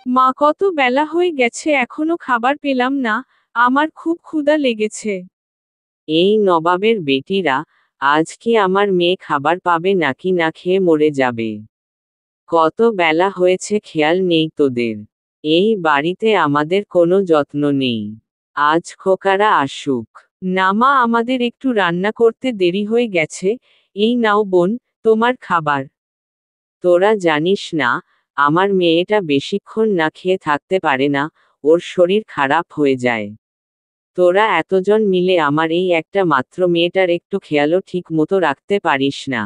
মা, কত বেলা হয়ে গেছে এখনো খাবার পেলাম না, আমার খুব ক্ষুধা লেগেছে। এই নবাবের বেটিরা, আজ কি আমার মেয়ে খাবার পাবে নাকি না খেয়ে মরে যাবে? কত বেলা হয়েছে খেয়াল নেই তোদের? এই বাড়িতে আমাদের কোনো যত্ন নেই। আজ খোকারা আসুক। না মা, আমাদের একটু রান্না করতে দেরি হয়ে গেছে, এই নাও বোন, তোমার খাবার। তোরা জানিস না, আমার মেয়েটা বেশিক্ষণ না খেয়ে থাকতে পারে না, ওর শরীর খারাপ হয়ে যায়। তোরা এতজন মিলে আমার এই একটা মাত্র মেয়েটার একটু খেয়ালও ঠিক মতো রাখতে পারিস না।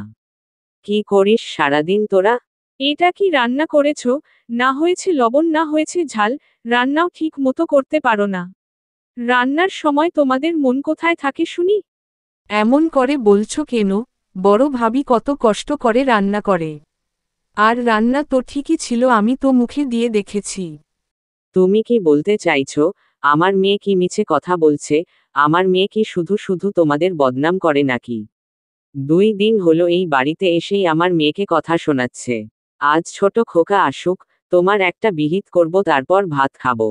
কি করিস সারাদিন তোরা? এটা কি রান্না করেছো? না হয়েছে লবণ, না হয়েছে ঝাল, রান্নাও ঠিক মতো করতে পারো না। রান্নার সময় তোমাদের মন কোথায় থাকে শুনি? এমন করে বলছো কেন? বড় ভাবি কত কষ্ট করে রান্না করে। আর রান্না তো ঠিকই ছিল, আমি তো মুখে দিয়ে দেখেছি। তুমি কি বলতে চাইছো, আমার মেয়ে কি মিছে কথা বলছে? আমার মেয়ে কি শুধু শুধু তোমাদের বদনাম করে নাকি? 2 দিন হলো এই বাড়িতে এসেই আমার মেয়েকে কথা শোনাচ্ছে। আজ ছোট খোকা আসুক, তোমার একটা বিহিত করব, তারপর ভাত খাবো।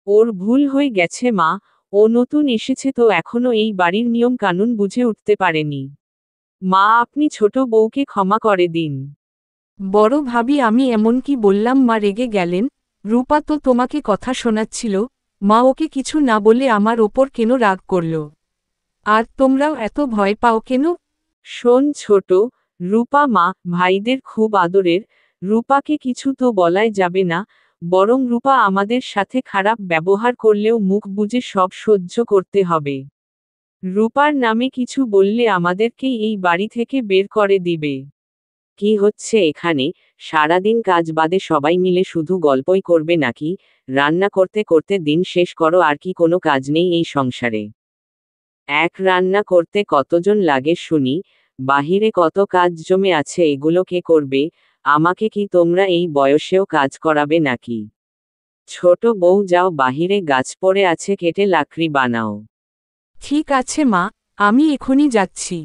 ওর ভুল হয়ে গেছে মা, ও নতুন এসেছে তো এখনো এই বাড়ির নিয়ম কানুন বুঝে উঠতে পারেনি। মা, আপনি ছোট বউকে ক্ষমা করে দিন। বড় ভাবি, আমি এমন কি বললাম? মা রেগে গেলেন। রূপা তো তোমাকে কথা শোনাচ্ছিল, মা ওকে কিছু না বলে আমার ওপর কেন রাগ করল? আর তোমরাও এত ভয় পাও কেন? শোন ছোট, রূপা মা ভাইদের খুব আদরের, রূপাকে কিছু তো বলাই যাবে না, বরং রূপা আমাদের সাথে খারাপ ব্যবহার করলেও মুখ বুজে সব সহ্য করতে হবে। রূপার নামে কিছু বললে আমাদেরকেই এই বাড়ি থেকে বের করে দিবে। কি হচ্ছে এখানে? সারাদিন কাজ বাদে সবাই মিলে শুধু গল্পই করবে নাকি? রান্না করতে করতে দিন শেষ করো, আর কি কোনো কাজ নেই এই সংসারে? এক রান্না করতে কতজন লাগে শুনি? বাহিরে কত কাজ জমে আছে, এগুলো কে করবে? আমাকে কি তোমরা এই বয়সেও কাজ করাবে নাকি? ছোট বউ, যাও বাহিরে গাছ পড়ে আছে, কেটে লাকড়ি বানাও। ঠিক আছে মা, আমি এখনই যাচ্ছি।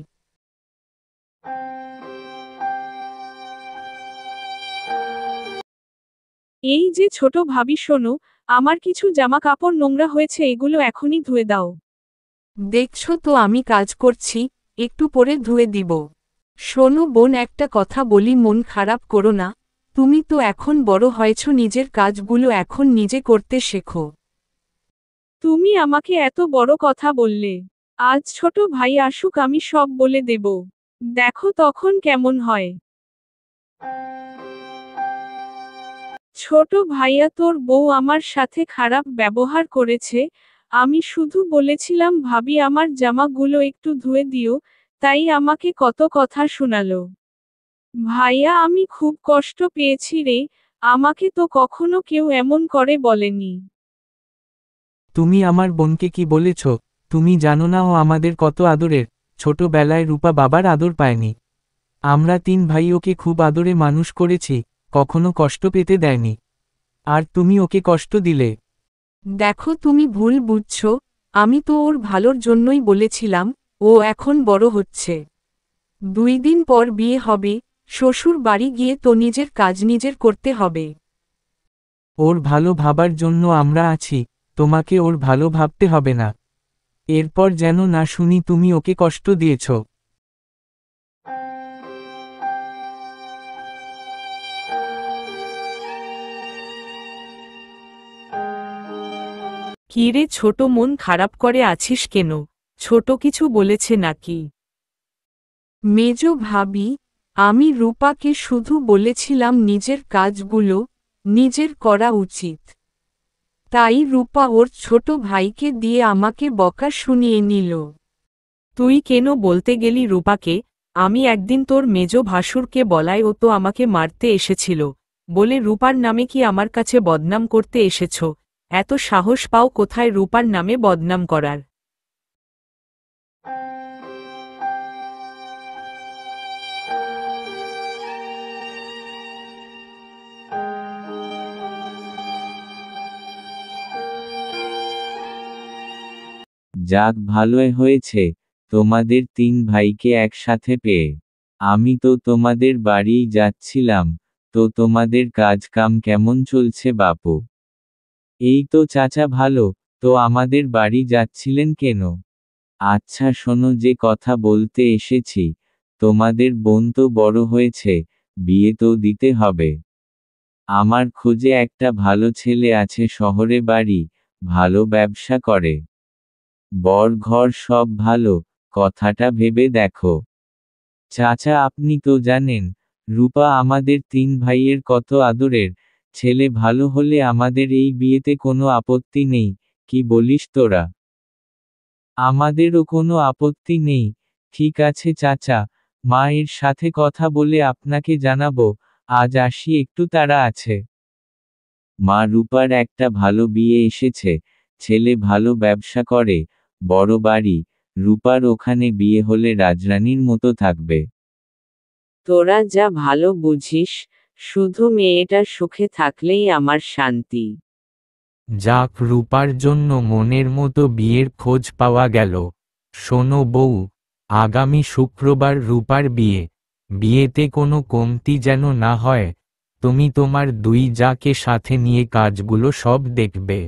এই যে ছোট ভাবি, শোনো, আমার কিছু জামা কাপড় নোংরা হয়েছে, এগুলো এখনই ধুয়ে দাও। দেখছো তো আমি কাজ করছি, একটু পরে ধুয়ে দিব। শোনো বোন, একটা কথা বলি, মন খারাপ করো না। তুমি তো এখন বড় হয়েছ, নিজের কাজগুলো এখন নিজে করতে শেখো। তুমি আমাকে এত বড় কথা বললে। আজ ছোট ভাই আসুক, আমি সব বলে দেব। দেখো তখন কেমন হয়। ছোট ভাইয়া, তোর বউ আমার সাথে খারাপ ব্যবহার করেছে, আমি শুধু বলেছিলাম ভাবি আমার জামাগুলো একটু ধুয়ে দিও, তাই আমাকে কত কথা শোনালো। ভাইয়া, আমি খুব কষ্ট পেয়েছি রে, আমাকে তো কখনো কেউ এমন করে বলেনি। তুমি আমার বোনকে কি বলেছ? তুমি জানো না ও আমাদের কত আদরের। ছোটবেলায় রূপা বাবার আদর পায়নি। আমরা 3 ভাই ওকে খুব আদরে মানুষ করেছি, কখনো কষ্ট পেতে দেয়নি। আর তুমি ওকে কষ্ট দিলে। দেখো, তুমি ভুল বুঝছো, আমি তো ওর ভালোর জন্যই বলেছিলাম। ও এখন বড় হচ্ছে, 2 দিন পর বিয়ে হবে, শ্বশুর বাড়ি গিয়ে তো নিজের কাজ নিজের করতে হবে। ওর ভালো ভাবার জন্য আমরা আছি, তোমাকে ওর ভালো ভাবতে হবে না। এরপর যেন না শুনি তুমি ওকে কষ্ট দিয়েছ। কি রে ছোট, মন খারাপ করে আছিস কেন? ছোট কিছু বলেছে নাকি? মেজ ভাবি, আমি রূপাকে শুধু বলেছিলাম নিজের কাজগুলো নিজের করা উচিত। তাই রূপা ওর ছোট ভাইকে দিয়ে আমাকে বকা শুনিয়ে নিল। তুই কেন বলতে গেলি রূপাকে? আমি একদিন তোর মেজ ভাসুরকে বলাই, ও তো আমাকে মারতে এসেছিল, বলে রূপার নামে কি আমার কাছে বদনাম করতে এসেছ? এত সাহস পাও কোথায় রূপার নামে বদনাম করার? যাক, ভালোই হয়েছে তোমাদের 3 ভাইকে একসাথে পেয়ে। আমি তো তোমাদের বাড়িই যাচ্ছিলাম, তো তোমাদের কাজ কাম কেমন চলছে বাপু? এই তো চাচা ভালো। তো আমাদের বাড়ি যাচ্ছিলেন কেন? আচ্ছা শোনো, যে কথা বলতে এসেছি, তোমাদের বোন তো বড় হয়েছে, বিয়ে তো দিতে হবে। আমার খোঁজে একটা ভালো ছেলে আছে, শহরে বাড়ি, ভালো ব্যবসা করে, বর ঘর সব ভালো, কথাটা ভেবে দেখো। চাচা আপনি তো জানেন, রূপা আমাদের 3 ভাইয়ের কত আদরের, ছেলে ভালো হলে আমাদের এই বিয়েতে কোনো আপত্তি নেই, কি বলিস তোরা? আমাদেরও কোনো আপত্তি নেই। ঠিক আছে চাচা, মায়ের সাথে কথা বলে আপনাকে জানাবো, আজ আসি, একটু তাড়া আছে। মা, রূপার একটা ভালো বিয়ে এসেছে, ছেলে ভালো ব্যবসা করে, বড় বাড়ি, রূপার ওখানে বিয়ে হলে রাজরানীর মতো থাকবে। তোরা যা ভালো বুঝিস, শুধু মেয়েটা সুখে থাকলেই আমার শান্তি। যাক, রূপার জন্য মনের মতো বিয়ের খোঁজ পাওয়া গেল। শোনো বউ, আগামী শুক্রবার রূপার বিয়ে, বিয়েতে কোনো কমতি যেন না হয়। তুমি তোমার 2 জাকে সাথে নিয়ে কাজগুলো সব দেখবে।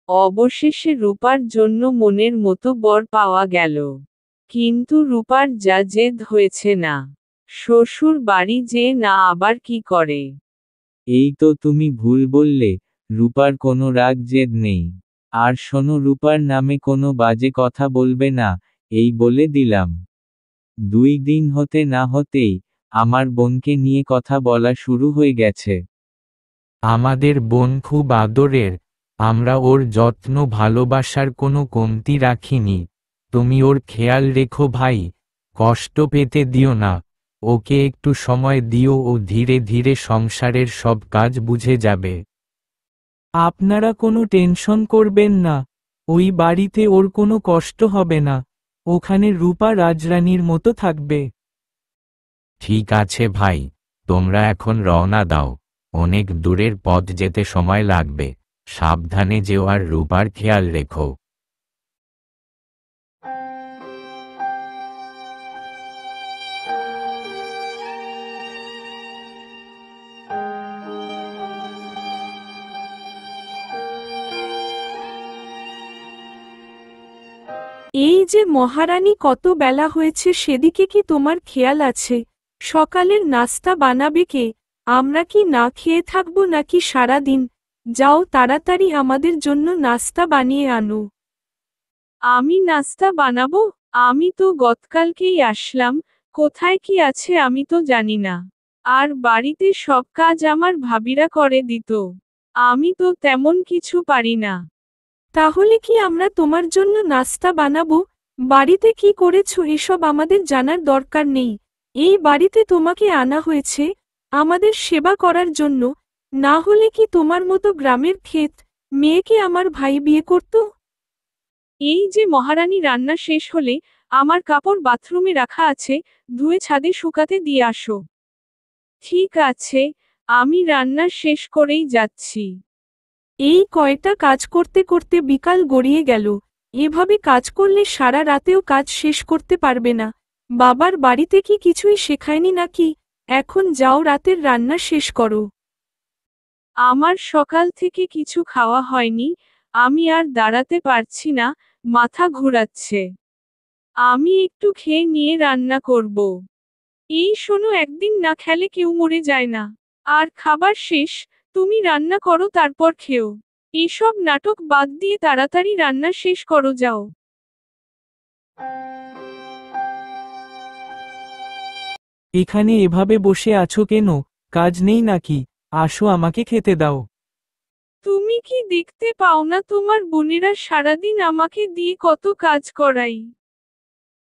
অবশেষে রূপার জন্য মনের মতো বর পাওয়া গেল। কিন্তু রূপার যা জেদ হয়েছে না, শ্বশুর বাড়ি যে না আবার কি করে। এই তো তুমি ভুল বললে, রূপার কোনো রাগ জেদ নেই। আর শোনো, রূপার নামে কোনো বাজে কথা বলবে না, এই বলে দিলাম। 2 দিন হতে না হতেই আমার বোনকে নিয়ে কথা বলা শুরু হয়ে গেছে। আমাদের বোন খুব আদরের, আমরা ওর যত্ন ভালোবাসার কোনো কমতি রাখিনি। তুমি ওর খেয়াল রেখো ভাই, কষ্ট পেতে দিও না, ওকে একটু সময় দিও, ও ধীরে ধীরে সংসারের সব কাজ বুঝে যাবে। আপনারা কোনো টেনশন করবেন না, ওই বাড়িতে ওর কোনো কষ্ট হবে না, ওখানে রূপা রাজরানীর মতো থাকবে। ঠিক আছে ভাই, তোমরা এখন রওনা দাও, অনেক দূরের পথ যেতে সময় লাগবে, সাবধানে যেও আর রূপার খেয়াল রেখো। এই যে মহারানী, কত বেলা হয়েছে, সেদিকে কি তোমার খেয়াল আছে? সকালের নাস্তা বানাবে কে? আমরা কি না খেয়ে থাকবো নাকি সারা দিন? যাও তাড়াতাড়ি আমাদের জন্য নাস্তা বানিয়ে আনো। আমি নাস্তা বানাবো? আমি তো গতকালকেই আসলাম, কোথায় কি আছে আমি তো জানি না। আর বাড়িতে সব কাজ আমার ভাবিরা করে দিত। আমি তো তেমন কিছু পারি না। তাহলে কি আমরা তোমার জন্য নাস্তা বানাবো? বাড়িতে কি করেছো এসব আমাদের জানার দরকার নেই। এই বাড়িতে তোমাকে আনা হয়েছে আমাদের সেবা করার জন্য, না হলে কি তোমার মতো গ্রামের ক্ষেত মেয়েকে আমার ভাই বিয়ে করত? এই যে মহারানী, রান্না শেষ হলে আমার কাপড় বাথরুমে রাখা আছে, ধুয়ে ছাদে শুকাতে দিয়ে আসো। ঠিক আছে, আমি রান্না শেষ করেই যাচ্ছি। এই কয়টা কাজ করতে করতে বিকাল গড়িয়ে গেল। এভাবে কাজ করলে সারা রাতেও কাজ শেষ করতে পারবে না। বাবার বাড়িতে কি কিছুই শেখায়নি নাকি? এখন যাও রাতের রান্না শেষ করো। আমার সকাল থেকে কিছু খাওয়া হয়নি, আমি আর দাঁড়াতে পারছি না, মাথা ঘুরাচ্ছে। আমি একটু খেয়ে নিয়ে রান্না করব। এই শোনো, একদিন না খেলে কেউ মরে যায় না। আর খাবার শেষ, তুমি রান্না করো তারপর খেও। এসব নাটক বাদ দিয়ে তাড়াতাড়ি রান্না শেষ করো, যাও। এখানে এভাবে বসে আছো কেন? কাজ নেই নাকি? আসো, আমাকে খেতে দাও। তুমি কি দেখতে পাও না তোমার বোনেরা সারাদিন আমাকে দিয়ে কত কাজ করাই?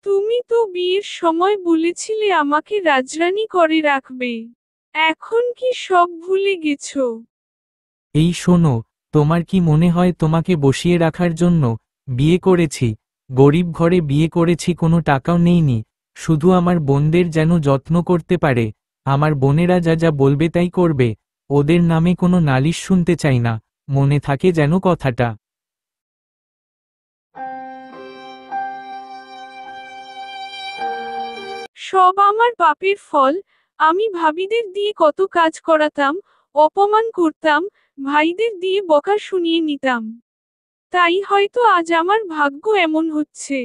তুমি তো বিয়ের সময় বলেছিলে আমাকে রাজরানী করে রাখবে। এখন কি সব ভুলে গেছো? এই শোনো, তোমার কি মনে হয় তোমাকে বসিয়ে রাখার জন্য বিয়ে করেছি? গরিব ঘরে বিয়ে করেছি, কোনো টাকাও নেইনি, শুধু আমার বোনদের যেন যত্ন করতে পারে। আমার বোনেরা যা যা বলবে তাই করবে, ওদের নামে কোনো নালিশ শুনতে চাই না, মনে থাকে যেন কথাটা। সব আমার পাপের ফল, আমি ভাবিদের দিয়ে কত কাজ করাতাম, অপমান করতাম, ভাইদের দিয়ে বকা শুনিয়ে নিতাম। তাই হয়তো আজ আমার ভাগ্য এমন হচ্ছে।